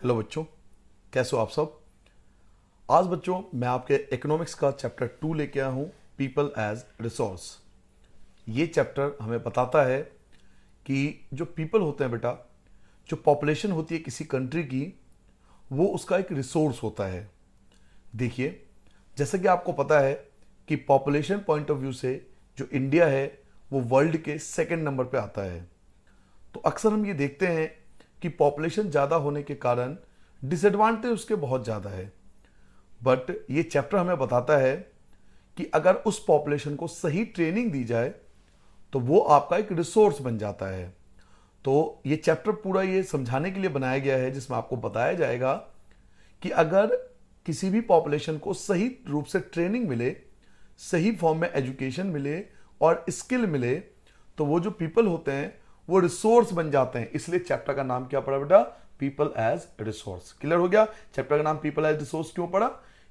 Hello बच्चों, कैसे हो आप सब। आज बच्चों मैं आपके इकोनॉमिक्स का चैप्टर 2 लेके आया हूँ, पीपल एज रिसोर्स। ये चैप्टर हमें बताता है कि जो पीपल होते हैं बेटा, जो पॉपुलेशन होती है किसी कंट्री की, वो उसका एक रिसोर्स होता है। देखिए, जैसे कि आपको पता है कि पॉपुलेशन पॉइंट ऑफ व्यू से जो इंडिया है वो वर्ल्ड के सेकंड नंबर पे आता है। तो अक्सर हम ये देखते हैं कि पॉपुलेशन ज़्यादा होने के कारण डिसएडवांटेज उसके बहुत ज़्यादा है। बट ये चैप्टर हमें बताता है कि अगर उस पॉपुलेशन को सही ट्रेनिंग दी जाए तो वो आपका एक रिसोर्स बन जाता है। तो ये चैप्टर पूरा ये समझाने के लिए बनाया गया है, जिसमें आपको बताया जाएगा कि अगर किसी भी पॉपुलेशन को सही रूप से ट्रेनिंग मिले, सही फॉर्म में एजुकेशन मिले और स्किल मिले, तो वो जो पीपल होते हैं वो रिसोर्स बन जाते हैं। इसलिए चैप्टर का नाम क्या पड़ा बेटा? People as resource. क्लियर हो गया? चैप्टर का नाम पीपल एज रिसोर्स क्यों पड़ा?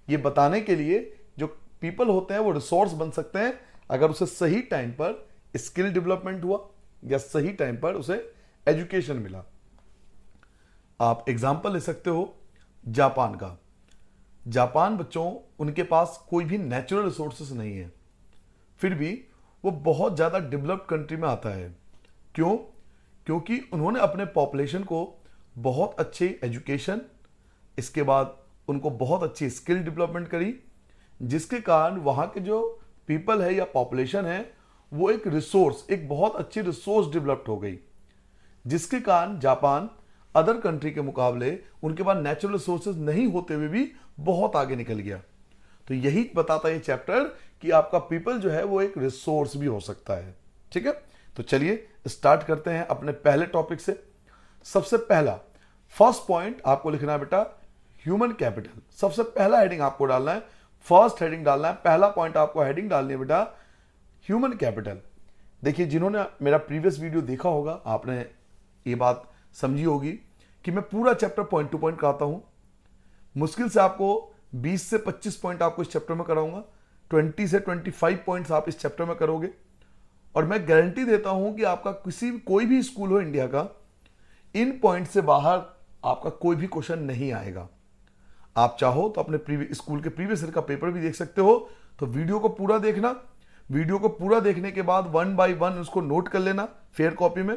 ये बताने के लिए जो पीपल होते हैं वो रिसोर्स बन सकते हैं अगर उसे सही टाइम पर स्किल डेवलपमेंट हुआ या सही टाइम पर उसे एजुकेशन मिला। आप एग्जाम्पल ले सकते हो जापान का। जापान बच्चों, उनके पास कोई भी नेचुरल रिसोर्सेस नहीं है, फिर भी वो बहुत ज़्यादा डेवलप्ड कंट्री में आता है। क्यों? क्योंकि उन्होंने अपने पॉपुलेशन को बहुत अच्छी एजुकेशन, इसके बाद उनको बहुत अच्छी स्किल डेवलपमेंट करी, जिसके कारण वहाँ के जो पीपल है या पॉपुलेशन है वो एक रिसोर्स, एक बहुत अच्छी रिसोर्स डेवलप्ड हो गई, जिसके कारण जापान अदर कंट्री के मुकाबले उनके पास नेचुरल रिसोर्सेज नहीं होते हुए भी बहुत आगे निकल गया। तो यही बताता है ये चैप्टर कि आपका पीपल जो है वो एक रिसोर्स भी हो सकता है। ठीक है, तो चलिए स्टार्ट करते हैं अपने पहले टॉपिक से। सबसे पहला फर्स्ट पॉइंट आपको लिखना है बेटा, ह्यूमन कैपिटल। सबसे पहला हेडिंग आपको डालना है, फर्स्ट हेडिंग डालना है, पहला पॉइंट आपको हेडिंग डालनी है बेटा, ह्यूमन कैपिटल। देखिए, जिन्होंने मेरा प्रीवियस वीडियो देखा होगा आपने ये बात समझी होगी कि मैं पूरा चैप्टर पॉइंट टू पॉइंट कराता हूं। मुश्किल से आपको 20 से 25 पॉइंट आपको इस चैप्टर में कराऊंगा, 20 से 25 पॉइंट्स आप इस चैप्टर में करोगे। और मैं गारंटी देता हूं कि आपका कोई भी स्कूल हो इंडिया का, इन पॉइंट से बाहर आपका कोई भी क्वेश्चन नहीं आएगा। आप चाहो तो अपने स्कूल के प्रीवियस ईयर का पेपर भी देख सकते हो। तो वीडियो को पूरा देखना, वीडियो को पूरा देखने के बाद 1 बाय 1 उसको नोट कर लेना फेयर कॉपी में,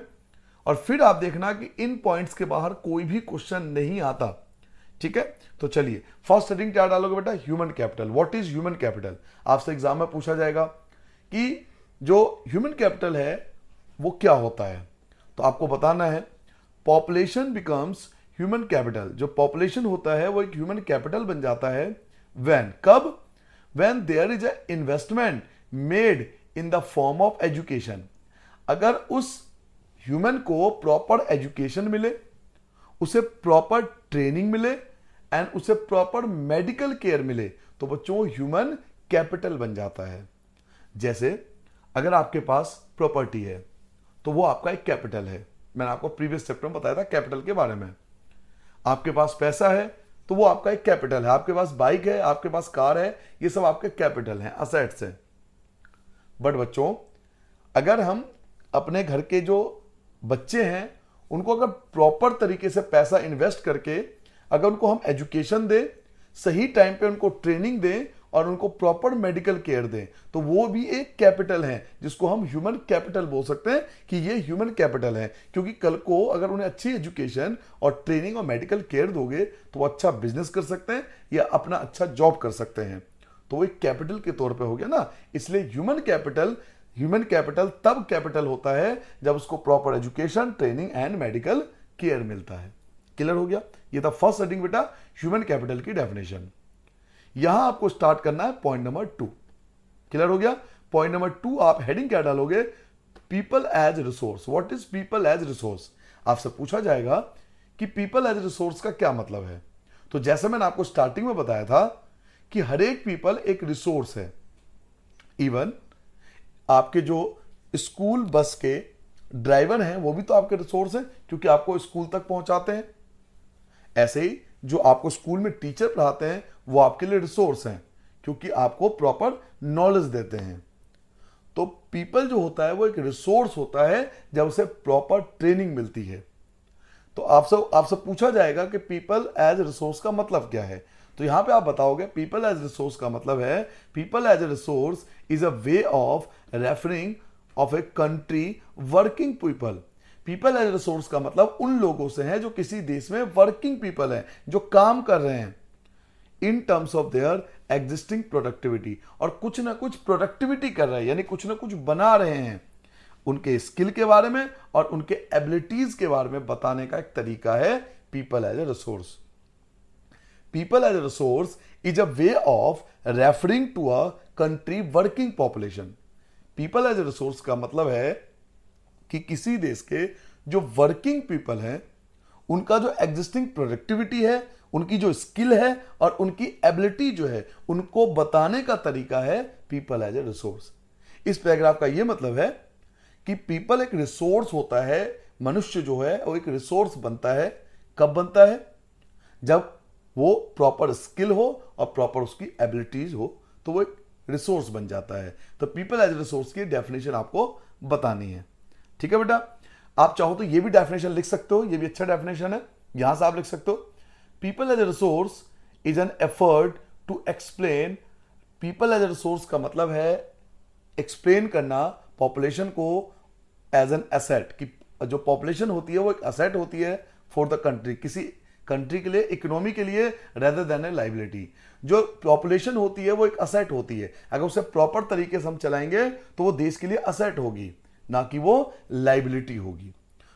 और फिर आप देखना कि इन पॉइंट्स के बाहर कोई भी क्वेश्चन नहीं आता। ठीक है, तो चलिए फर्स्ट हेडिंग क्या डालोगे बेटा? Human capital. What is human capital? आपसे एग्जाम में पूछा जाएगा कि जो ह्यूमन कैपिटल है वो क्या होता है। तो आपको बताना है पॉपुलेशन बिकम्स ह्यूमन कैपिटल। जो पॉपुलेशन होता है वो एक ह्यूमन कैपिटल बन जाता है व्हेन, कब? When there is a investment made in the form of education. अगर उस ह्यूमन को प्रॉपर एजुकेशन मिले, उसे प्रॉपर ट्रेनिंग मिले एंड उसे प्रॉपर मेडिकल केयर मिले, तो बच्चों ह्यूमन कैपिटल बन जाता है। जैसे अगर आपके पास प्रॉपर्टी है तो वो आपका एक कैपिटल है। मैंने आपको प्रीवियस चैप्टर में बताया था कैपिटल के बारे में। आपके पास पैसा है तो वो आपका एक कैपिटल है। आपके पास बाइक है, आपके पास कार है, ये सब आपके कैपिटल हैं, असेट्स हैं। बट बच्चों, अगर हम अपने घर के जो बच्चे हैं उनको अगर प्रॉपर तरीके से पैसा इन्वेस्ट करके अगर उनको हम एजुकेशन दें, सही टाइम पे उनको ट्रेनिंग दें और उनको प्रॉपर मेडिकल केयर दें, तो वो भी एक कैपिटल है जिसको हम ह्यूमन कैपिटल बोल सकते हैं कि ये ह्यूमन कैपिटल है। क्योंकि कल को अगर उन्हें अच्छी एजुकेशन और ट्रेनिंग और मेडिकल केयर दोगे तो वो अच्छा बिजनेस कर सकते हैं या अपना अच्छा जॉब कर सकते हैं। तो वो एक कैपिटल के तौर पे हो गया ना। इसलिए ह्यूमन कैपिटल तब कैपिटल होता है जब उसको proper education, training and medical care मिलता है। क्लियर हो गया? ये था फर्स्ट हेडिंग बेटा, ह्यूमन कैपिटल की डेफिनेशन। यहां आपको स्टार्ट करना है पॉइंट नंबर 2। क्लियर हो गया? पॉइंट नंबर 2 आप हेडिंग क्या डालोगे? People as resource. What is people as resource? आपसे पूछा जाएगा कि पीपल एज रिसोर्स का क्या मतलब है। तो जैसे मैंने आपको स्टार्टिंग में बताया था कि हर एक पीपल एक रिसोर्स है। इवन आपके जो स्कूल बस के ड्राइवर हैं वो भी तो आपके रिसोर्स हैं, क्योंकि आपको स्कूल तक पहुंचाते हैं। ऐसे ही जो आपको स्कूल में टीचर पढ़ाते हैं वो आपके लिए रिसोर्स हैं, क्योंकि आपको प्रॉपर नॉलेज देते हैं। तो पीपल जो होता है वो एक रिसोर्स होता है जब उसे प्रॉपर ट्रेनिंग मिलती है। तो आपसे पूछा जाएगा कि पीपल एज रिसोर्स का मतलब क्या है, तो यहां पे आप बताओगे पीपल एज रिसोर्स का मतलब है people as a resource is a way of referring of a country working people. People as resource का मतलब उन लोगों से है जो किसी देश में वर्किंग पीपल है, जो काम कर रहे हैं in terms of their existing productivity, और कुछ ना कुछ प्रोडक्टिविटी कर रहे हैं, यानी कुछ ना कुछ बना रहे हैं, उनके स्किल के बारे में और उनके एबिलिटीज के बारे में बताने का एक तरीका है people as a resource. People as a resource is a way of referring to a country working population. People as a resource का मतलब है कि किसी देश के जो वर्किंग पीपल हैं उनका जो एग्जिस्टिंग प्रोडक्टिविटी है, उनकी जो स्किल है और उनकी एबिलिटी जो है, उनको बताने का तरीका है पीपल एज ए रिसोर्स। इस पैराग्राफ का यह मतलब है कि पीपल एक रिसोर्स होता है, मनुष्य जो है वो एक रिसोर्स बनता है। कब बनता है? जब वो प्रॉपर स्किल हो और प्रॉपर उसकी एबिलिटीज हो तो वो एक रिसोर्स बन जाता है। तो पीपल एज रिसोर्स की डेफिनेशन आपको बतानी है। ठीक है बेटा, आप चाहो तो ये भी डेफिनेशन लिख सकते हो, ये भी अच्छा डेफिनेशन है, यहां से आप लिख सकते हो people as a resource is an effort to explain. People as a resource का मतलब है एक्सप्लेन करना पॉपुलेशन को एज एन एसेट, कि जो पॉपुलेशन होती है वो एक एसेट होती है फॉर द कंट्री, किसी कंट्री के लिए, इकोनॉमी के लिए, रेदर देन ए लाइबिलिटी। जो पॉपुलेशन होती है वो एक असेट होती है, अगर उसे प्रॉपर तरीके से हम चलाएंगे तो वो देश के लिए असेट होगी, ना कि वो लाइबिलिटी होगी।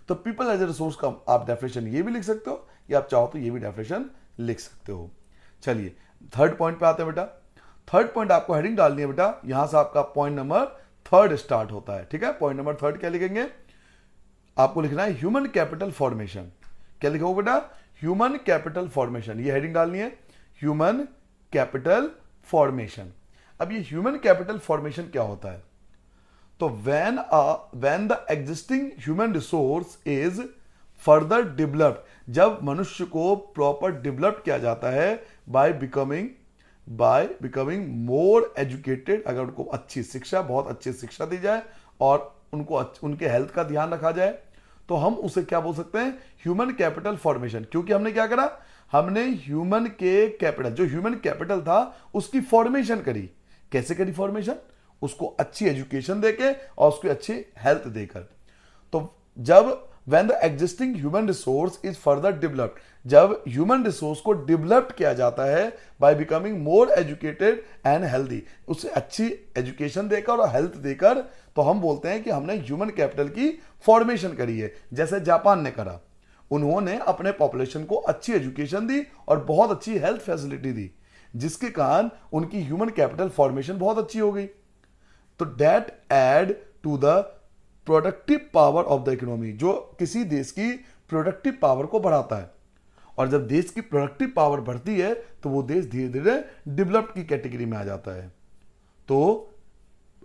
तो पीपल एज ए रिसोर्स का आप डेफिनेशन ये भी लिख सकते हो, या आप चाहो तो ये भी डेफिनेशन लिख सकते हो। चलिए थर्ड पॉइंट पे आते हैं बेटा। थर्ड पॉइंट आपको हेडिंग डालनी है बेटा, यहां से आपका पॉइंट नंबर थर्ड स्टार्ट होता है। ठीक है, पॉइंट नंबर थर्ड क्या लिखेंगे? आपको लिखना है ह्यूमन कैपिटल फॉर्मेशन। क्या लिखोगे बेटा? ह्यूमन कैपिटल फॉर्मेशन, ये हेडिंग डालनी है, ह्यूमन कैपिटल फॉर्मेशन। अब ये ह्यूमन कैपिटल फॉर्मेशन क्या होता है? तो when the existing human resource is further developed, जब मनुष्य को प्रॉपर डेवलप किया जाता है बाय बिकमिंग मोर एजुकेटेड, अगर उनको अच्छी शिक्षा, बहुत अच्छी शिक्षा दी जाए और उनको उनके हेल्थ का ध्यान रखा जाए, तो हम उसे क्या बोल सकते हैं? Human capital formation. क्योंकि हमने क्या करा? हमने ह्यूमन के कैपिटल, जो ह्यूमन कैपिटल था उसकी फॉर्मेशन करी। कैसे करी फॉर्मेशन? उसको अच्छी एजुकेशन देके और उसको अच्छी हेल्थ देकर। तो जब when the existing human resource is further developed, जब ह्यूमन रिसोर्स को डेवलप किया जाता है by becoming more educated and healthy, उसे अच्छी एजुकेशन देकर और हेल्थ देकर, तो हम बोलते हैं कि हमने ह्यूमन कैपिटल की फॉर्मेशन करी है। जैसे जापान ने करा, उन्होंने अपने पॉपुलेशन को अच्छी एजुकेशन दी और बहुत अच्छी हेल्थ फैसिलिटी दी, जिसके कारण उनकी ह्यूमन कैपिटल फॉर्मेशन बहुत अच्छी हो गई। तो that add to the productive power of the economy, जो किसी देश की प्रोडक्टिव पावर को बढ़ाता है। और जब देश की प्रोडक्टिव पावर बढ़ती है तो वो देश धीरे धीरे डेवलप्ड की कैटेगरी में आ जाता है। तो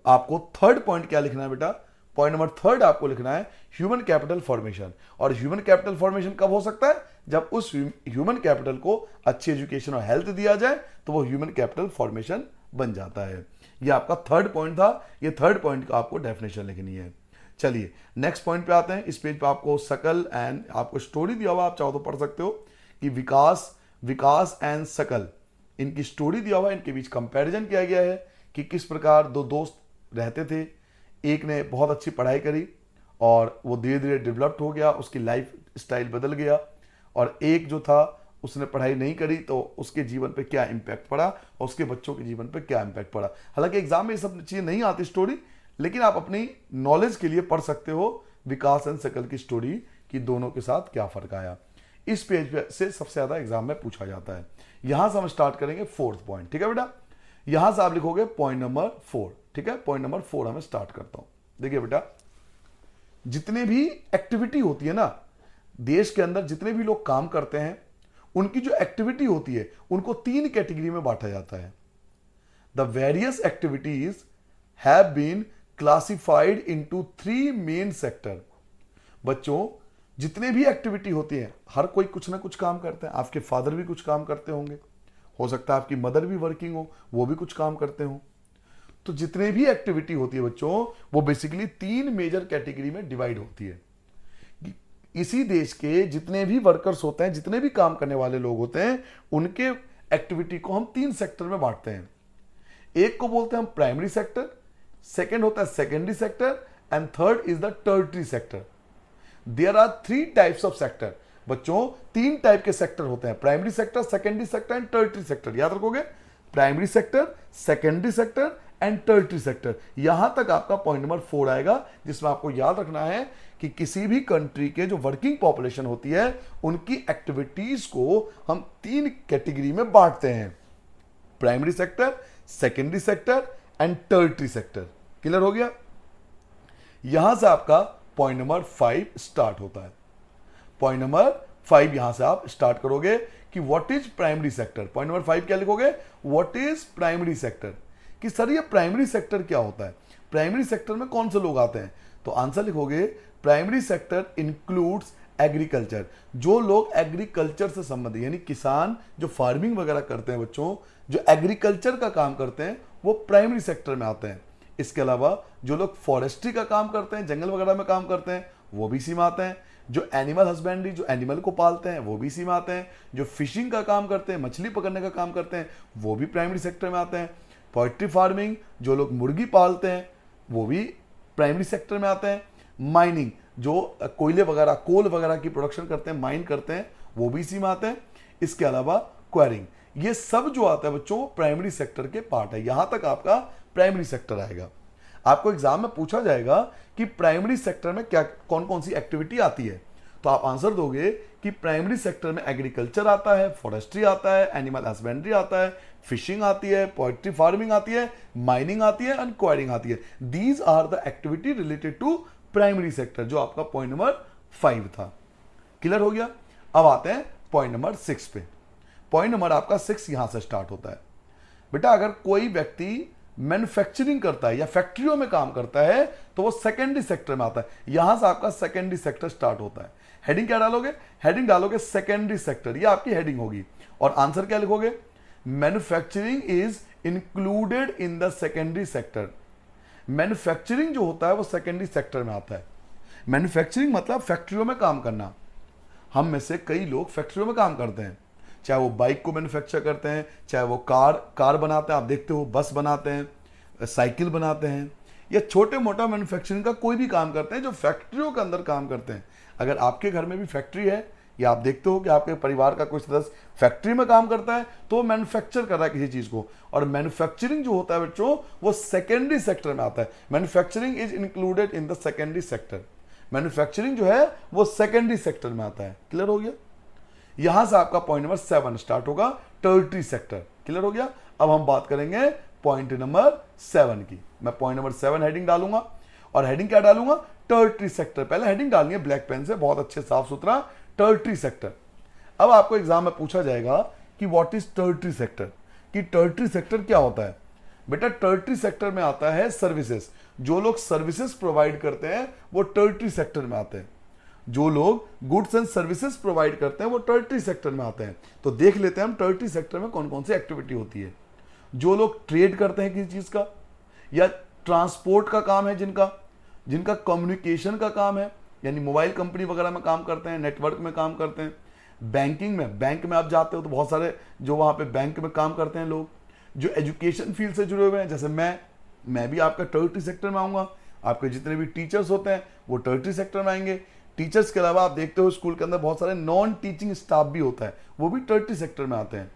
आपको थर्ड पॉइंट क्या लिखना है बेटा? पॉइंट नंबर थर्ड आपको लिखना है ह्यूमन कैपिटल फॉर्मेशन। और ह्यूमन कैपिटल फॉर्मेशन कब हो सकता है? जब उस ह्यूमन कैपिटल को अच्छी एजुकेशन और हेल्थ दिया जाए तो वो ह्यूमन कैपिटल फॉर्मेशन बन जाता है। ये आपका थर्ड पॉइंट था, ये थर्ड पॉइंट का आपको डेफिनेशन लिखनी है। चलिए नेक्स्ट पॉइंट पे आते हैं। इस पेज पे आपको सकल एंड आपको स्टोरी दिया हुआ, आप चाहो तो पढ़ सकते हो कि विकास एंड सकल, इनकी स्टोरी दिया हुआ है, इनके बीच कंपैरिजन किया गया है कि किस प्रकार दो दोस्त रहते थे। एक ने बहुत अच्छी पढ़ाई करी और वो धीरे धीरे डेवलप्ड हो गया, उसकी लाइफ स्टाइल बदल गया, और एक जो था उसने पढ़ाई नहीं करी तो उसके जीवन पे क्या इम्पैक्ट पड़ा और उसके बच्चों के जीवन पे क्या इम्पैक्ट पड़ा। हालांकि एग्जाम में ये सब चीज़ें नहीं आती स्टोरी, लेकिन आप अपनी नॉलेज के लिए पढ़ सकते हो विकास एंड सकल की स्टोरी कि दोनों के साथ क्या फर्क आया। इस पेज पे से सबसे ज्यादा एग्जाम में पूछा जाता है। यहां से हम स्टार्ट करेंगे फोर्थ पॉइंट। ठीक है बेटा, यहां से आप लिखोगे पॉइंट नंबर 4। ठीक है, पॉइंट नंबर 4 हमें स्टार्ट करता हूं। देखिए बेटा, जितने भी एक्टिविटी होती है ना देश के अंदर, जितने भी लोग काम करते हैं, उनकी जो एक्टिविटी होती है उनको 3 कैटेगरी में बांटा जाता है। The various activities have been classified into 3 main sector. बच्चों, जितने भी एक्टिविटी होती है, हर कोई कुछ ना कुछ काम करते हैं। आपके फादर भी कुछ काम करते होंगे, हो सकता है आपकी मदर भी वर्किंग हो, वो भी कुछ काम करते हो। तो जितने भी एक्टिविटी होती है बच्चों, वो बेसिकली 3 मेजर कैटेगरी में डिवाइड होती है। इसी देश के जितने भी वर्कर्स होते हैं, जितने भी काम करने वाले लोग होते हैं, उनके एक्टिविटी को हम 3 सेक्टर में बांटते हैं। एक को बोलते हैं हम प्राइमरी सेक्टर, सेकंड होता है secondary sector, and third is the tertiary sector. There are 3 types of sector. बच्चों 3 टाइप के सेक्टर होते हैं, primary sector, secondary sector and tertiary sector. याद रखोगे, primary sector, secondary sector and tertiary sector. यहां तक आपका पॉइंट नंबर 4 आएगा, जिसमें आपको याद रखना है कि किसी भी कंट्री के जो वर्किंग पॉपुलेशन होती है, उनकी एक्टिविटीज को हम 3 कैटेगरी में बांटते हैं, primary sector, secondary sector and tertiary sector. Clear हो गया? यहां से आपका पॉइंट नंबर 5 स्टार्ट होता है। पॉइंट नंबर 5 यहां से आप स्टार्ट करोगे कि what is primary sector. Point number 5 क्या लिखोगे? What is primary sector. कि सर ये प्राइमरी सेक्टर क्या होता है, प्राइमरी सेक्टर में कौन से लोग आते हैं? तो आंसर लिखोगे, प्राइमरी सेक्टर इंक्लूड्स एग्रीकल्चर। जो लोग एग्रीकल्चर से संबंधित, यानी किसान जो फार्मिंग वगैरह करते हैं, बच्चों जो एग्रीकल्चर का काम करते हैं, वो प्राइमरी सेक्टर में आते हैं। इसके अलावा जो लोग फॉरेस्ट्री का काम करते हैं, जंगल वगैरह में काम करते हैं, वो भी इसी में आते हैं। जो एनिमल हस्बेंड्री, जो एनिमल को पालते हैं, वो भी इसी में आते हैं। जो फिशिंग का काम करते हैं, मछली पकड़ने का काम करते हैं, वो भी प्राइमरी सेक्टर में आते हैं। पोल्ट्री फार्मिंग, जो लोग मुर्गी पालते हैं, वो भी प्राइमरी सेक्टर में आते हैं। माइनिंग, जो कोयले वगैरह, कोल वगैरह की प्रोडक्शन करते हैं, माइन करते हैं, वो भी इसी में आते हैं। इसके अलावा क्वेरिंग, ये सब जो आता है बच्चों, प्राइमरी सेक्टर के पार्ट है। यहां तक आपका प्राइमरी सेक्टर आएगा। आपको एग्जाम में पूछा जाएगा कि प्राइमरी सेक्टर में क्या कौन कौन सी एक्टिविटी आती है, तो आप आंसर दोगे कि प्राइमरी सेक्टर में एग्रीकल्चर आता है, फॉरेस्ट्री आता है, एनिमल हस्बेंड्री आता है, फिशिंग आती है, पोल्ट्री फार्मिंग आती है, माइनिंग आती है एंड क्वायरिंग आती है। These are the activity related to primary sector, जो आपका पॉइंट नंबर 5 था। क्लियर हो गया? अब आते हैं पॉइंट नंबर 6 पे। पॉइंट नंबर आपका 6 यहां से स्टार्ट होता है। बेटा अगर कोई व्यक्ति मैन्युफैक्चरिंग करता है या फैक्ट्रियों में काम करता है, तो वो सेकेंडरी सेक्टर में आता है। यहां से आपका सेकेंडरी सेक्टर स्टार्ट होता है। हेडिंग क्या डालोगे? हेडिंग डालोगे सेकेंडरी सेक्टर, ये आपकी हेडिंग होगी। और आंसर क्या लिखोगे? Manufacturing is included in the secondary sector. Manufacturing जो होता है वो सेकेंडरी सेक्टर में आता है। मैन्युफैक्चरिंग मतलब फैक्ट्रियों में काम करना। हम में से कई लोग फैक्ट्रियों में काम करते हैं, चाहे वो बाइक को मैन्युफैक्चर करते हैं, चाहे वो कार बनाते हैं, आप देखते हो बस बनाते हैं, साइकिल बनाते हैं, या छोटे मोटा मैन्युफैक्चरिंग का कोई भी काम करते हैं जो फैक्ट्रियों के अंदर काम करते हैं। अगर आपके घर में भी फैक्ट्री है, या आप देखते हो कि आपके परिवार का कोई सदस्य फैक्ट्री में काम करता है, तो वो मैन्युफैक्चर कर रहा है किसी चीज को। और मैन्युफैक्चरिंग जो होता है बच्चों, वो सेकेंडरी सेक्टर में आता है। Manufacturing is included in the secondary sector. Manufacturing जो है वो सेकेंडरी सेक्टर में आता है। क्लियर हो गया? यहां से आपका पॉइंट नंबर 7 स्टार्ट होगा, टर्टरी सेक्टर। क्लियर हो गया? अब हम बात करेंगे पॉइंट नंबर 7 की। मैं पॉइंट नंबर 7 हेडिंग डालूंगा, और हेडिंग क्या डालूंगा? Tartary sector. पहले हेडिंग डालनी है ब्लैक पेन से, बहुत अच्छे साफ सुथरा, टर्टरी सेक्टर। अब आपको एग्जाम में पूछा जाएगा कि व्हाट इज टर्टरी सेक्टर, कि टर्टरी सेक्टर क्या होता है। बेटा टर्टरी सेक्टर में आता है सर्विसेज। जो लोग सर्विसेज प्रोवाइड करते हैं वो टर्टरी सेक्टर में आते हैं। जो लोग गुड्स एंड सर्विसेज प्रोवाइड करते हैं वो टर्टरी सेक्टर में आते हैं। तो देख लेते हैं हम टर्टरी सेक्टर में कौन कौन सी एक्टिविटी होती है। जो लोग ट्रेड करते हैं किसी चीज का, या ट्रांसपोर्ट का काम है, जिनका कम्युनिकेशन का काम है, यानी मोबाइल कंपनी वगैरह में काम करते हैं, नेटवर्क में काम करते हैं, बैंकिंग में, बैंक में आप जाते हो तो बहुत सारे जो वहाँ पे बैंक में काम करते हैं लोग, जो एजुकेशन फील्ड से जुड़े हुए हैं, जैसे मैं भी आपका टर्टरी सेक्टर में आऊँगा। आपके जितने भी टीचर्स होते हैं वो टर्टरी सेक्टर में आएंगे। टीचर्स के अलावा आप देखते हो स्कूल के अंदर बहुत सारे नॉन टीचिंग स्टाफ भी होता है, वो भी टर्टरी सेक्टर में आते हैं।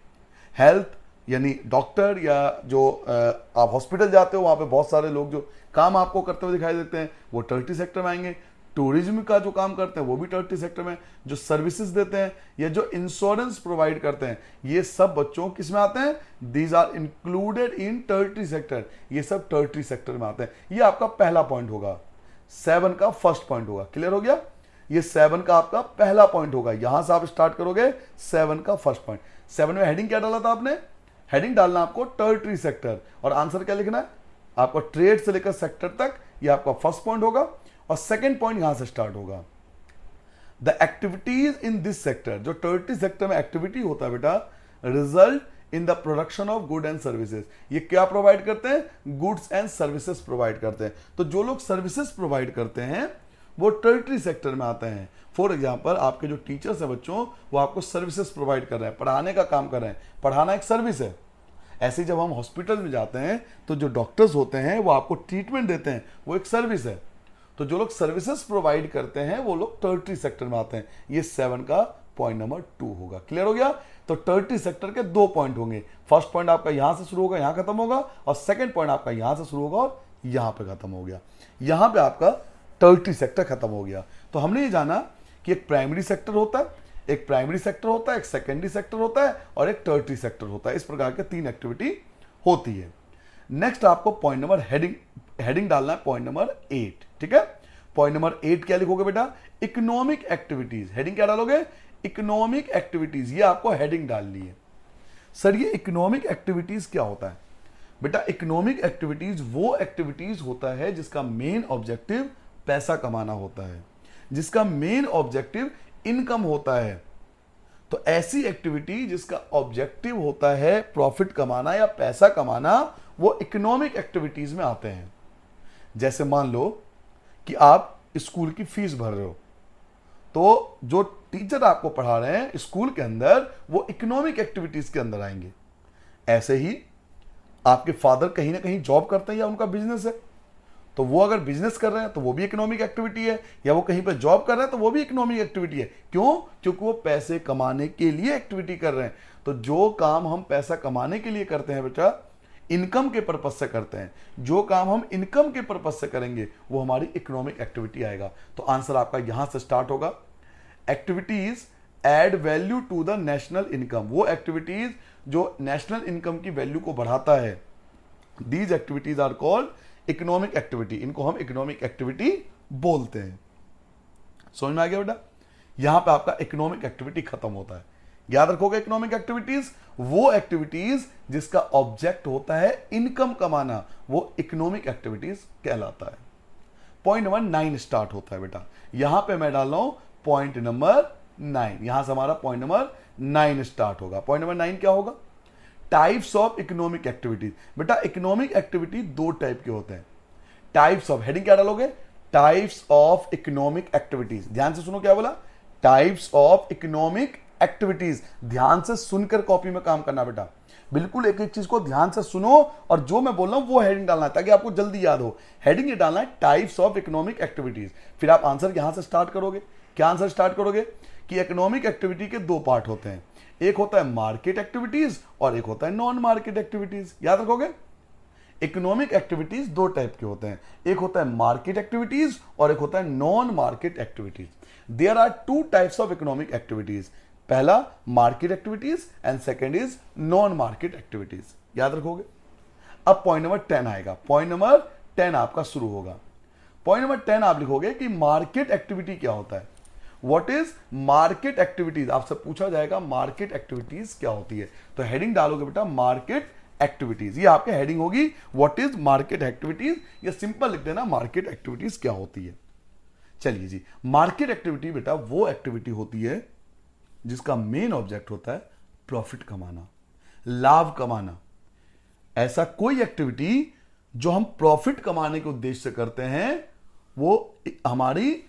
हेल्थ, यानी डॉक्टर, या जो आप हॉस्पिटल जाते हो वहाँ पे बहुत सारे लोग जो काम आपको करते हुए दिखाई देते हैं, वो टर्टरी सेक्टर में आएंगे। टूरिज्म का जो काम करते हैं वो भी टर्टरी सेक्टर में। जो सर्विसेज देते हैं या जो इंश्योरेंस प्रोवाइड करते हैं, ये सब बच्चों किस में आते हैं? These are included in tertiary sector. ये सब टर्टरी सेक्टर में आते हैं। ये आपका पहला पॉइंट होगा, 7 का फर्स्ट पॉइंट होगा। क्लियर हो गया? ये 7 का आपका पहला पॉइंट होगा। यहां से आप स्टार्ट करोगे 7 का फर्स्ट पॉइंट। 7 में हेडिंग क्या डाला था आपने? हेडिंग डालना आपको टर्टरी सेक्टर, और आंसर क्या लिखना है? आपको ट्रेड से लेकर सेक्टर तक, ये आपका फर्स्ट पॉइंट होगा। और सेकंड पॉइंट यहां से स्टार्ट होगा, the activities in this sector. जो टर्टरी सेक्टर में एक्टिविटी होता है बेटा, result in the production of good and services. ये क्या प्रोवाइड करते हैं? गुड्स एंड सर्विसेज प्रोवाइड करते हैं। तो जो लोग सर्विसेज प्रोवाइड करते हैं वो टर्टरी सेक्टर में आते हैं। फॉर एग्जाम्पल, आपके जो टीचर्स हैं बच्चों, वो आपको सर्विसेज प्रोवाइड कर रहे हैं, पढ़ाने का काम कर रहे हैं। पढ़ाना एक सर्विस है। ऐसे जब हम हॉस्पिटल में जाते हैं तो जो डॉक्टर्स होते हैं वो आपको ट्रीटमेंट देते हैं, वो एक सर्विस है। तो जो लोग सर्विसेज प्रोवाइड करते हैं वो लोग टर्टरी सेक्टर में आते हैं। ये 7 का पॉइंट नंबर 2 होगा। क्लियर हो गया? तो टर्टरी सेक्टर के 2 पॉइंट होंगे। फर्स्ट पॉइंट आपका यहां से शुरू होगा, यहां खत्म होगा, और सेकंड पॉइंट आपका यहां से शुरू होगा और यहां पे खत्म हो गया। यहां पे आपका टर्टरी सेक्टर खत्म हो गया। तो हमने ये जाना कि एक प्राइमरी सेक्टर होता है, एक प्राइमरी सेक्टर होता है, एक सेकेंडरी सेक्टर होता है और एक टर्टरी सेक्टर होता है। इस प्रकार के 3 एक्टिविटी होती है। नेक्स्ट आपको पॉइंट नंबर हेडिंग डालना है, पॉइंट नंबर 8। ठीक है, पॉइंट नंबर 8 क्या लिखोगे बेटा? Economic activities. हेडिंग क्या डालोगे? Economic activities. ये आपको हेडिंग डालनी है। सर ये इकोनॉमिक एक्टिविटीज क्या होता है? बेटा इकोनॉमिक एक्टिविटीज वो एक्टिविटीज होता है जिसका मेन ऑब्जेक्टिव पैसा कमाना होता है, जिसका मेन ऑब्जेक्टिव इनकम होता है। तो ऐसी एक्टिविटी जिसका ऑब्जेक्टिव होता है प्रॉफिट कमाना या पैसा कमाना, वो इकोनॉमिक एक्टिविटीज में आते हैं। जैसे मान लो कि आप स्कूल की फीस भर रहे हो, तो जो टीचर आपको पढ़ा रहे हैं स्कूल के अंदर, वो इकोनॉमिक एक्टिविटीज के अंदर आएंगे। ऐसे ही आपके फादर कहीं ना कहीं जॉब करते हैं या उनका बिजनेस है, तो वो अगर बिजनेस कर रहे हैं तो वो भी इकोनॉमिक एक्टिविटी है, या वो कहीं पर जॉब कर रहे हैं तो वो भी इकोनॉमिक एक्टिविटी है। क्यों? क्योंकि वो पैसे कमाने के लिए एक्टिविटी कर रहे हैं। तो जो काम हम पैसा कमाने के लिए करते हैं बेटा, इनकम के पर्पज से करते हैं, जो काम हम इनकम के पर्पज से करेंगे वो हमारी इकोनॉमिक एक्टिविटी आएगा। तो आंसर आपका यहां से स्टार्ट होगा। Activities add value to the national income. वो एक्टिविटीज जो नेशनल इनकम की वैल्यू को बढ़ाता है, these activities are called economic activity. इनको हम इकोनॉमिक एक्टिविटी बोलते हैं। समझ में आ गया बेटा? यहां पे आपका इकोनॉमिक एक्टिविटी खत्म होता है। याद रखोगे, इकोनॉमिक एक्टिविटीज वो एक्टिविटीज जिसका ऑब्जेक्ट होता है इनकम कमाना, वो इकोनॉमिक एक्टिविटीज कहलाता है। पॉइंट नंबर 9 स्टार्ट होता है बेटा। यहां पे मैं डाल रहा हूं पॉइंट नंबर 9। यहां से हमारा पॉइंट नंबर 9 स्टार्ट होगा। पॉइंट नंबर 9 क्या होगा? Types of economic activities. बेटा इकोनॉमिक एक्टिविटी 2 टाइप के होते हैं। टाइप्स ऑफ, हेडिंग क्या डालोगे? Types of economic activities. ध्यान से सुनो क्या बोला? Types of economic activities. ध्यान से सुनकर कॉपी में काम करना बेटा, बिल्कुल एक एक चीज को ध्यान से सुनो, और जो मैं बोल रहा हूं वो हेडिंग डालना है ताकि आपको जल्दी याद हो। हेडिंग ये डालना है टाइप्स ऑफ इकोनॉमिक एक्टिविटीज। फिर आप आंसर यहां से स्टार्ट करोगे। क्या आंसर स्टार्ट करोगे? कि इकोनॉमिक एक्टिविटी के 2 पार्ट होते हैं, एक होता है मार्केट एक्टिविटीज और एक होता है नॉन मार्केट एक्टिविटीज। याद रखोगे, इकोनॉमिक एक्टिविटीज 2 टाइप के होते हैं, एक होता है मार्केट एक्टिविटीज और एक होता है non market activities. There are 2 types of economic activities. पहला market activities and second is non market activities. याद रखोगे। अब पॉइंट नंबर 10 आएगा। पॉइंट नंबर 10 आपका शुरू होगा। पॉइंट नंबर 10 आप लिखोगे कि मार्केट एक्टिविटी क्या होता है। What is market activities? आपसे पूछा जाएगा मार्केट एक्टिविटीज क्या होती है, तो हेडिंग डालोगे बेटा मार्केट एक्टिविटीज। ये आपके हेडिंग होगी व्हाट इज मार्केट एक्टिविटीज, या सिंपल लिख देना मार्केट एक्टिविटीज क्या होती है। चलिए जी, मार्केट एक्टिविटी बेटा वो एक्टिविटी होती है जिसका मेन ऑब्जेक्ट होता है प्रॉफिट कमाना, लाभ कमाना। ऐसा कोई एक्टिविटी जो हम प्रॉफिट कमाने के उद्देश्य से करते हैं वो हमारी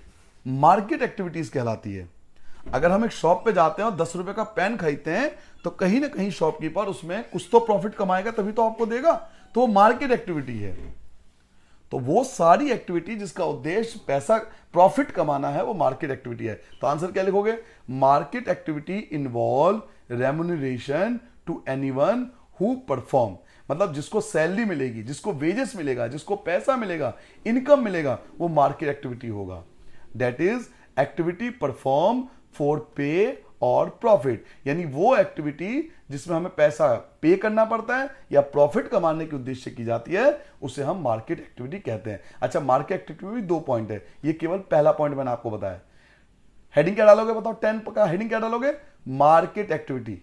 मार्केट एक्टिविटीज कहलाती है। अगर हम एक शॉप पे जाते हैं और 10 रुपए का पेन खरीदते हैं तो कहीं ना कहीं शॉपकीपर उसमें कुछ तो प्रॉफिट कमाएगा, तभी तो आपको देगा, तो वो मार्केट एक्टिविटी है। तो वो सारी एक्टिविटी जिसका उद्देश्य पैसा प्रॉफिट कमाना है वो मार्केट एक्टिविटी है। तो आंसर क्या लिखोगे? Market activity involve remuneration to anyone who perform. मतलब जिसको सैलरी मिलेगी, जिसको वेजेस मिलेगा, जिसको पैसा मिलेगा, इनकम मिलेगा, वो मार्केट एक्टिविटी होगा। That is activity perform for पे और प्रॉफिट। यानी वो एक्टिविटी जिसमें हमें पैसा पे करना पड़ता है या प्रॉफिट कमाने के उद्देश्य से की जाती है, उसे हम मार्केट एक्टिविटी कहते हैं। अच्छा, मार्केट एक्टिविटी में 2 पॉइंट है, ये केवल पहला पॉइंट मैंने आपको बताया। हेडिंग क्या डालोगे बताओ? 10 का हेडिंग क्या डालोगे? Market activity.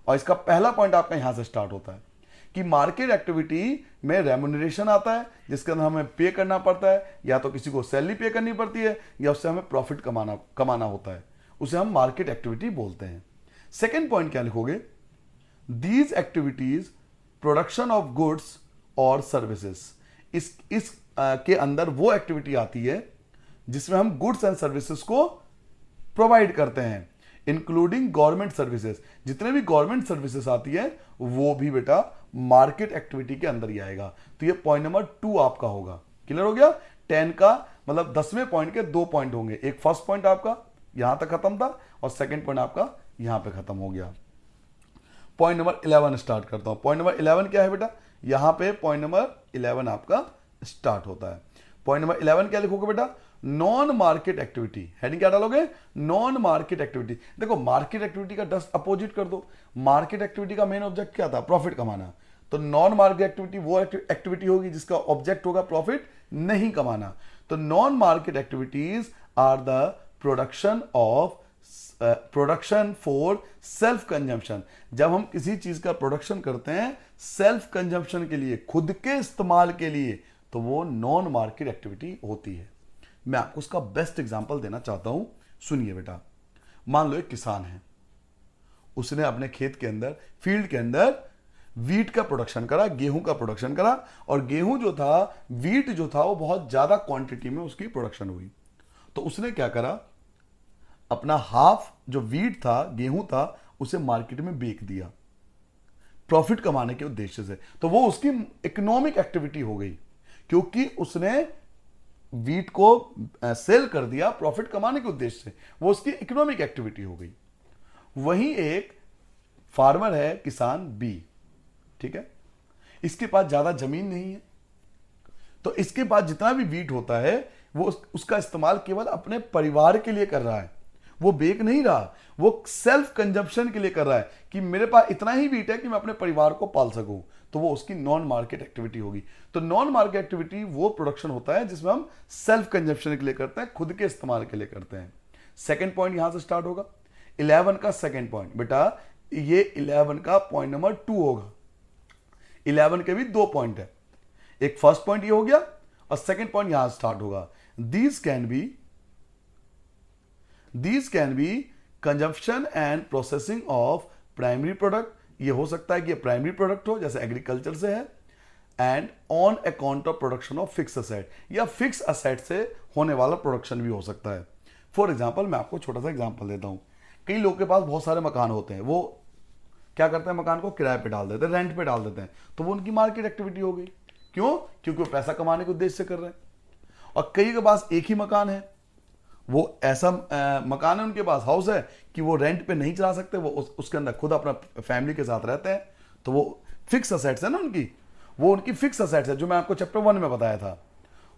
और इसका पहला पॉइंट आपका यहां से स्टार्ट होता है कि मार्केट एक्टिविटी में रेम्यूनरेशन आता है, जिसके अंदर हमें पे करना पड़ता है, या तो किसी को सैलरी पे करनी पड़ती है या उससे हमें प्रॉफिट कमाना होता है, उसे हम मार्केट एक्टिविटी बोलते हैं। सेकेंड पॉइंट क्या लिखोगे? These activities production of goods और सर्विसेज। इस के अंदर वो एक्टिविटी आती है जिसमें हम गुड्स एंड सर्विसेज को प्रोवाइड करते हैं, इंक्लूडिंग गवर्नमेंट सर्विसेज। जितने भी गवर्नमेंट सर्विसेज आती है वो भी बेटा मार्केट एक्टिविटी के अंदर ही आएगा। तो ये पॉइंट नंबर 2 आपका होगा। क्लियर हो गया? 10 का मतलब 10वें पॉइंट के 2 पॉइंट होंगे। एक फर्स्ट पॉइंट आपका यहां तक खत्म था और सेकंड पॉइंट आपका यहां पे खत्म हो गया। पॉइंट नंबर 11 स्टार्ट करता हूं। पॉइंट नंबर 11 क्या है बेटा? यहां पे पॉइंट नंबर 11 आपका स्टार्ट होता है। पॉइंट नंबर 11 क्या लिखोगे बेटा? Non market activity. हेडिंग क्या डालोगे? Non market activity. देखो मार्केट एक्टिविटी का जस्ट अपोजिट कर दो। मार्केट एक्टिविटी का मेन ऑब्जेक्ट क्या था? प्रॉफिट कमाना। तो नॉन मार्केट एक्टिविटी वो एक्टिविटी होगी जिसका ऑब्जेक्ट होगा प्रॉफिट नहीं कमाना। तो non market activities are the production for self consumption. जब हम किसी चीज का प्रोडक्शन करते हैं सेल्फ कंजम्पशन के लिए, खुद के इस्तेमाल के लिए, तो वो नॉन मार्केट एक्टिविटी होती है। मैं आपको उसका बेस्ट एग्जांपल देना चाहता हूं, सुनिए बेटा। मान लो एक किसान है, उसने अपने खेत के अंदर, फील्ड के अंदर वीट का प्रोडक्शन करा, गेहूं का प्रोडक्शन करा, और गेहूं जो था, वीट जो था, वो बहुत ज्यादा क्वांटिटी में उसकी प्रोडक्शन हुई। तो उसने क्या करा? अपना हाफ जो वीट था, गेहूं था, उसे मार्केट में बेच दिया प्रॉफिट कमाने के उद्देश्य से। तो वो उसकी इकोनॉमिक एक्टिविटी हो गई, क्योंकि उसने वीट को सेल कर दिया प्रॉफिट कमाने के उद्देश्य से, वो उसकी इकोनॉमिक एक्टिविटी हो गई। वहीं एक फार्मर है, किसान बी, ठीक है, इसके पास ज्यादा जमीन नहीं है, तो इसके पास जितना भी वीट होता है वो उसका इस्तेमाल केवल अपने परिवार के लिए कर रहा है। वो बेच नहीं रहा, वो सेल्फ कंजम्पशन के लिए कर रहा है कि मेरे पास इतना ही वीट है कि मैं अपने परिवार को पाल सकूं। तो वो उसकी नॉन मार्केट एक्टिविटी होगी। तो नॉन मार्केट एक्टिविटी वो प्रोडक्शन होता है जिसमें हम सेल्फ कंजम्पशन के लिए करते हैं, खुद के इस्तेमाल के लिए करते हैं। सेकंड पॉइंट यहां से स्टार्ट होगा। 11 का सेकंड पॉइंट बेटा, ये 11 का पॉइंट नंबर 2 होगा। 11 के भी 2 पॉइंट है। एक फर्स्ट पॉइंट ये हो गया और सेकंड पॉइंट यहां स्टार्ट होगा। These can be consumption and processing of primary product। ये हो सकता है कि ये प्राइमरी प्रोडक्ट हो, जैसे एग्रीकल्चर से है, and on account of production of fix asset, या फिक्स असेट से होने वाला प्रोडक्शन भी हो सकता है। फॉर एग्जाम्पल, मैं आपको छोटा सा एग्जाम्पल देता हूं। कई लोगों के पास बहुत सारे मकान होते हैं, वो क्या करते हैं? मकान को किराए पे डाल देते हैं, रेंट पे डाल देते हैं। तो वो उनकी मार्केट एक्टिविटी हो गई। क्यों? क्योंकि वो पैसा कमाने के उद्देश्य से कर रहे हैं। और कई के पास एक ही मकान है, वो ऐसा मकान है उनके पास, हाउस है, कि वो रेंट पे नहीं चला सकते, वो उसके अंदर खुद अपना फैमिली के साथ रहते हैं। तो वो फिक्स असेट्स है ना उनकी, वो उनकी फिक्स असेट्स है, जो मैं आपको चैप्टर 1 में बताया था।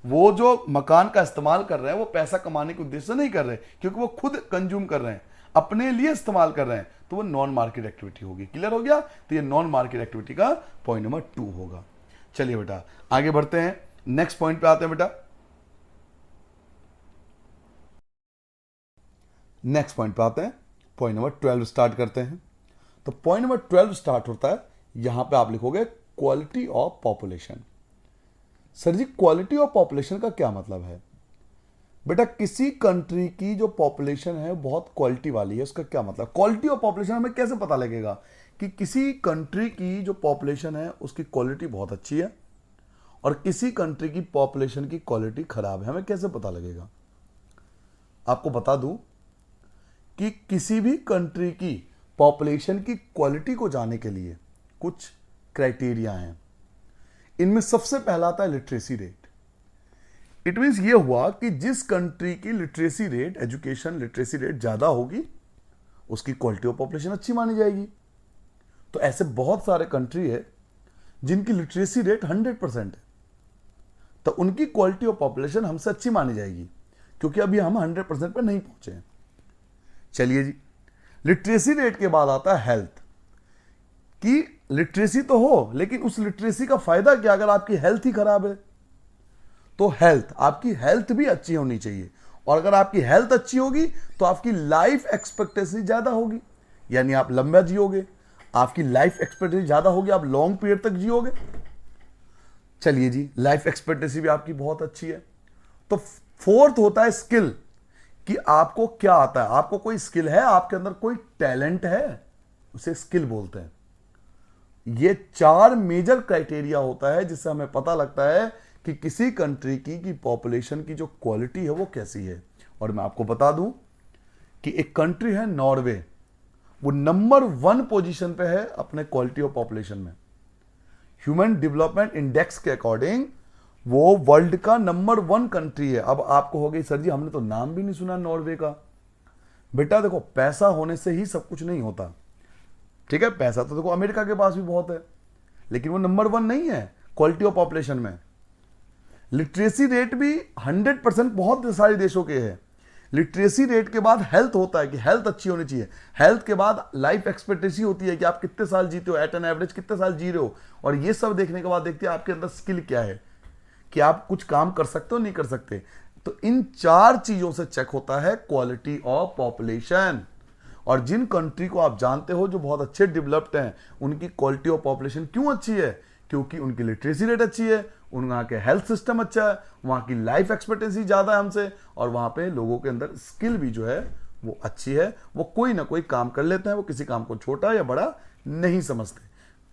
वो जो मकान का इस्तेमाल कर रहे हैं वो पैसा कमाने के उद्देश्य से नहीं कर रहे, क्योंकि वो खुद कंज्यूम कर रहे हैं, अपने लिए इस्तेमाल कर रहे हैं। तो वो नॉन मार्केट एक्टिविटी होगी। क्लियर हो गया? तो ये नॉन मार्केट एक्टिविटी का पॉइंट नंबर 2 होगा। चलिए बेटा आगे बढ़ते हैं, नेक्स्ट पॉइंट पे आते हैं बेटा। नेक्स्ट पॉइंट पे आते हैं, पॉइंट नंबर 12 स्टार्ट करते हैं। तो पॉइंट नंबर 12 स्टार्ट होता है, यहां पे आप लिखोगे quality of population. Sir ji, quality of population का क्या मतलब है? बेटा, किसी कंट्री की जो पॉपुलेशन है बहुत क्वालिटी वाली है, उसका क्या मतलब? क्वालिटी ऑफ पॉपुलेशन हमें कैसे पता लगेगा कि किसी कंट्री की जो पॉपुलेशन है उसकी क्वालिटी बहुत अच्छी है और किसी कंट्री की पॉपुलेशन की क्वालिटी खराब है? हमें कैसे पता लगेगा? आपको बता दूं कि किसी भी कंट्री की पॉपुलेशन की क्वालिटी को जानने के लिए कुछ क्राइटेरिया हैं। इनमें सबसे पहला आता है लिटरेसी रेट। इट मींस ये हुआ कि जिस कंट्री की literacy rate, education literacy rate ज्यादा होगी, उसकी क्वालिटी ऑफ पॉपुलेशन अच्छी मानी जाएगी। तो ऐसे बहुत सारे कंट्री है जिनकी लिटरेसी रेट 100% है, तो उनकी क्वालिटी ऑफ पॉपुलेशन हमसे अच्छी मानी जाएगी, क्योंकि अभी हम 100% पर नहीं पहुंचे हैं। चलिए जी, लिटरेसी रेट के बाद आता है हेल्थ। कि लिटरेसी तो हो, लेकिन उस लिटरेसी का फायदा क्या अगर आपकी हेल्थ ही खराब है? तो हेल्थ, आपकी हेल्थ भी अच्छी होनी चाहिए, और अगर आपकी हेल्थ अच्छी होगी तो आपकी लाइफ एक्सपेक्टेंसी ज्यादा होगी, यानी आप लंबा जियोगे, आपकी लाइफ एक्सपेक्टेंसी ज्यादा होगी, आप लॉन्ग पीरियड तक जियोगे। चलिए जी, लाइफ एक्सपेक्टेंसी भी आपकी बहुत अच्छी है। तो फोर्थ होता है स्किल, कि आपको क्या आता है, आपको कोई स्किल है, आपके अंदर कोई टैलेंट है, उसे स्किल बोलते हैं। ये 4 मेजर क्राइटेरिया होता है जिससे हमें पता लगता है कि किसी कंट्री की पॉपुलेशन की जो क्वालिटी है वो कैसी है। और मैं आपको बता दूं कि एक कंट्री है नॉर्वे, वो नंबर 1 पोजीशन पे है अपने क्वालिटी ऑफ पॉपुलेशन में। ह्यूमन डेवलपमेंट इंडेक्स के अकॉर्डिंग वो वर्ल्ड का नंबर 1 कंट्री है। अब आपको हो गई सर जी हमने तो नाम भी नहीं सुना नॉर्वे का। बेटा देखो, पैसा होने से ही सब कुछ नहीं होता, ठीक है। पैसा तो देखो अमेरिका के पास भी बहुत है, लेकिन वो नंबर 1 नहीं है क्वालिटी ऑफ पॉपुलेशन में। लिटरेसी रेट भी 100% बहुत सारे देशों के है। लिटरेसी रेट के बाद हेल्थ होता है कि हेल्थ अच्छी होनी चाहिए। हेल्थ के बाद लाइफ एक्सपेक्टेंसी होती है कि आप कितने साल जीते हो, एट एन एवरेज कितने साल जी रहे हो। और ये सब देखने के बाद देखते हैं आपके अंदर स्किल क्या है, कि आप कुछ काम कर सकते हो नहीं कर सकते। तो इन 4 चीजों से चेक होता है क्वालिटी ऑफ पॉपुलेशन। और जिन कंट्री को आप जानते हो जो बहुत अच्छे डेवलप्ड हैं, उनकी क्वालिटी ऑफ पॉपुलेशन क्यों अच्छी है? क्योंकि उनकी लिटरेसी रेट अच्छी है, वहाँ के हेल्थ सिस्टम अच्छा है, वहाँ की लाइफ एक्सपेक्टेंसी ज़्यादा है हमसे, और वहाँ पे लोगों के अंदर स्किल भी जो है वो अच्छी है। वो कोई ना कोई काम कर लेते हैं, वो किसी काम को छोटा या बड़ा नहीं समझते,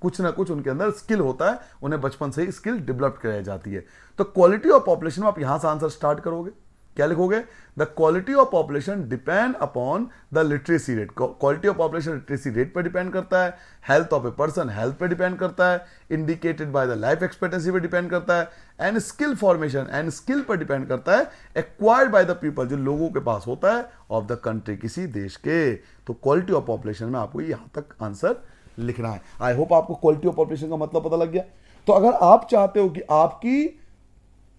कुछ ना कुछ उनके अंदर स्किल होता है, उन्हें बचपन से ही स्किल डेवलप कराई जाती है। तो क्वालिटी ऑफ पॉपुलेशन में आप यहां से आंसर स्टार्ट करोगे, क्या लिखोगे? The quality of population depend upon the literacy rate. Quality of population literacy rate पर डिपेंड करता है, health of a person health पे डिपेंड करता है, indicated by the life expectancy पे डिपेंड करता है, and skill formation and skill पर डिपेंड करता है, एक्वायर्ड बाय द पीपल जो लोगों के पास होता है ऑफ द कंट्री किसी देश के। तो क्वालिटी ऑफ पॉपुलेशन में आपको यहां तक आंसर लिखना है। आई होप आपको क्वालिटी ऑफ पॉपुलेशन का मतलब पता लग गया। तो अगर आप चाहते हो कि आपकी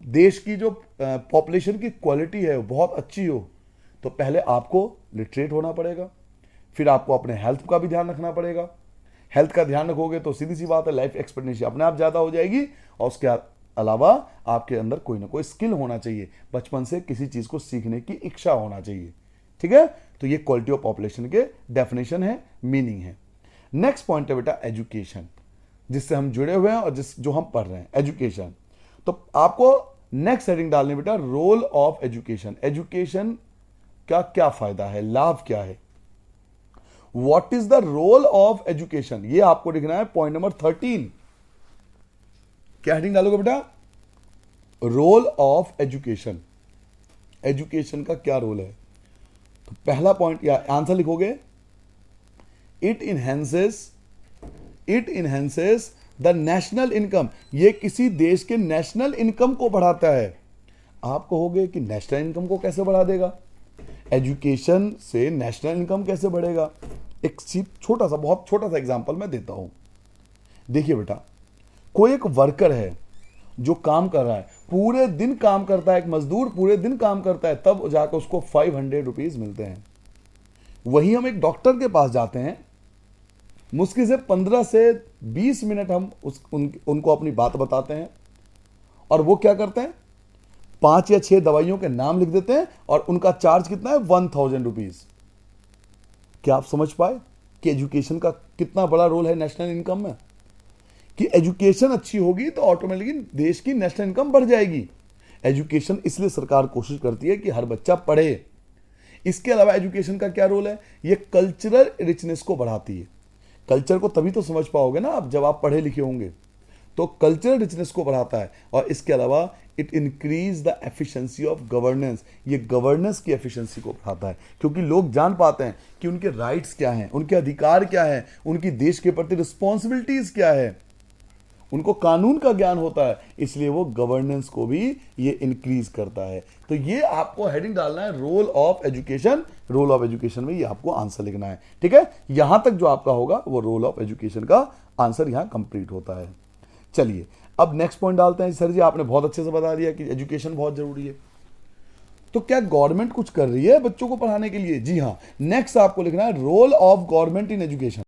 देश की जो पॉपुलेशन की क्वालिटी है वो बहुत अच्छी हो, तो पहले आपको लिटरेट होना पड़ेगा, फिर आपको अपने हेल्थ का भी ध्यान रखना पड़ेगा। हेल्थ का ध्यान रखोगे तो सीधी सी बात है लाइफ एक्सपेक्टेंसी अपने आप ज़्यादा हो जाएगी, और उसके अलावा आपके अंदर कोई ना कोई स्किल होना चाहिए, बचपन से किसी चीज़ को सीखने की इच्छा होना चाहिए, ठीक है। तो ये क्वालिटी ऑफ पॉपुलेशन के डेफिनेशन है, मीनिंग है। नेक्स्ट पॉइंट है बेटा एजुकेशन, जिससे हम जुड़े हुए हैं और जो हम पढ़ रहे हैं एजुकेशन। तो आपको नेक्स्ट हेडिंग डालनी बेटा रोल ऑफ एजुकेशन। एजुकेशन का क्या फायदा है, लाभ क्या है, what is the role of education, ये आपको लिखना है पॉइंट नंबर 13। क्या हेडिंग डालोगे बेटा? Role of education. एजुकेशन का क्या रोल है? तो पहला पॉइंट या आंसर लिखोगे it enhances the national income. ये किसी देश के नेशनल इनकम को बढ़ाता है। आप कहोगे कि नेशनल इनकम को कैसे बढ़ा देगा, एजुकेशन से नेशनल इनकम कैसे बढ़ेगा? एक छोटा सा बहुत छोटा सा एग्जांपल मैं देता हूं। देखिए बेटा, कोई एक वर्कर है जो काम कर रहा है, पूरे दिन काम करता है, एक मजदूर पूरे दिन काम करता है, तब जाकर उसको 500 रुपीज मिलते हैं। वही हम एक डॉक्टर के पास जाते हैं, मुश्किल से 15 से 20 मिनट हम उनको अपनी बात बताते हैं, और वो क्या करते हैं 5 या 6 दवाइयों के नाम लिख देते हैं, और उनका चार्ज कितना है 1000 रुपीज। क्या आप समझ पाए कि एजुकेशन का कितना बड़ा रोल है नेशनल इनकम में? कि एजुकेशन अच्छी होगी तो ऑटोमेटिकली देश की नेशनल इनकम बढ़ जाएगी। एजुकेशन इसलिए सरकार कोशिश करती है कि हर बच्चा पढ़े। इसके अलावा एजुकेशन का क्या रोल है? ये कल्चरल रिचनेस को बढ़ाती है। कल्चर को तभी तो समझ पाओगे ना आप जब आप पढ़े लिखे होंगे। तो कल्चरल रिचनेस को बढ़ाता है, और इसके अलावा it increase the efficiency of governance. ये गवर्नेंस की एफिशिएंसी को बढ़ाता है, क्योंकि लोग जान पाते हैं कि उनके राइट्स क्या हैं, उनके अधिकार क्या हैं, उनकी देश के प्रति रिस्पॉन्सिबिलिटीज क्या है, उनको कानून का ज्ञान होता है, इसलिए वो गवर्नेंस को भी ये इंक्रीज करता है। तो ये आपको हेडिंग डालना है role of education. Role of education में ये आपको आंसर लिखना है, ठीक है। यहां तक जो आपका होगा वो रोल ऑफ एजुकेशन का आंसर यहां कंप्लीट होता है। चलिए अब नेक्स्ट पॉइंट डालते हैं। सर जी आपने बहुत अच्छे से बता दिया कि एजुकेशन बहुत जरूरी है, तो क्या गवर्नमेंट कुछ कर रही है बच्चों को पढ़ाने के लिए? जी हाँ। नेक्स्ट आपको लिखना है role of government in education.